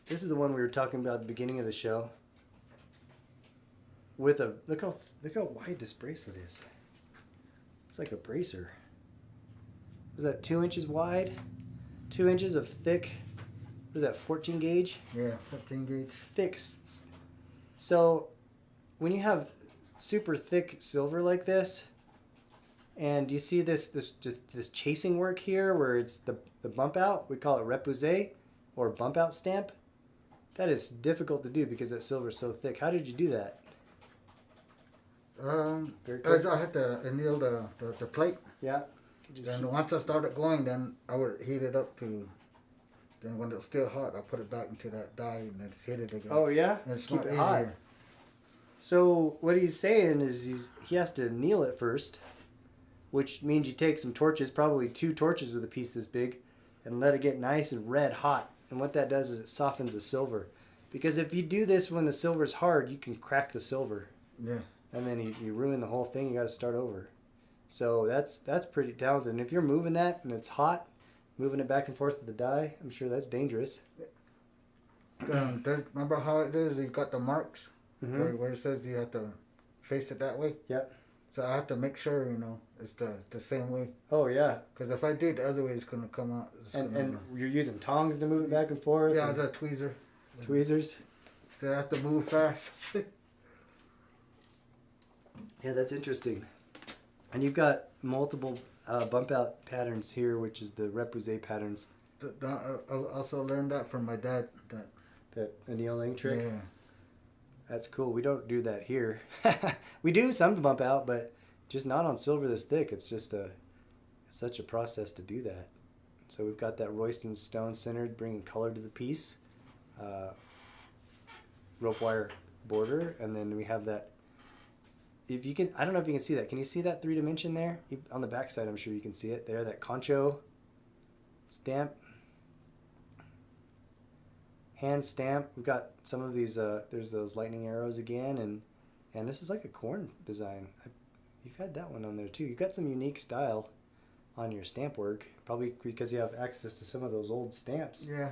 This is the one we were talking about at the beginning of the show. With a look how wide this bracelet is. It's like a bracer. Is that 2 inches wide? 2 inches of thick. What is that? 14 gauge? Yeah, 14 gauge. Thick. So when you have super thick silver like this, and you see this chasing work here, where it's the bump out. We call it repoussé or bump out stamp. That is difficult to do because that silver is so thick. How did you do that? I had to anneal the plate. Yeah. And once I started going, then I would heat it up to. Then when it's still hot, I put it back into that die and then heat it again. Oh yeah. And it's Keep it easier. hot. So what he's saying is he has to anneal it first, which means you take some torches, probably 2 torches with a piece this big, and let it get nice and red hot. And what that does is it softens the silver. Because if you do this when the silver's hard, you can crack the silver. Yeah. And then you ruin the whole thing. You got to start over. So that's pretty talented. And if you're moving that and it's hot, moving it back and forth to the die, I'm sure that's dangerous. Remember how it is? You got the marks Mm-hmm. where it says you have to face it that way. Yep. So I have to make sure it's the same way. Oh yeah. Because if I do it the other way, it's gonna come out. And you're using tongs to move it back and forth. Yeah, and the tweezer. tweezers. They have to move fast. Yeah, that's interesting. And you've got multiple bump out patterns here, which is the repoussé patterns. I also learned that from my dad. That annealing trick. Yeah. That's cool. We don't do that here. We do some bump out, but just not on silver this thick. It's just it's such a process to do that. So we've got that Royston stone centered, bringing color to the piece. Rope wire border, and then we have that. If you can, I don't know if you can see that. Can you see that 3 dimension there? On the back side, I'm sure you can see it there. That concho stamp. Hand stamp. We've got some of these. There's those lightning arrows again, and this is like a corn design. You've had that one on there too. You've got some unique style on your stamp work, probably because you have access to some of those old stamps. Yeah.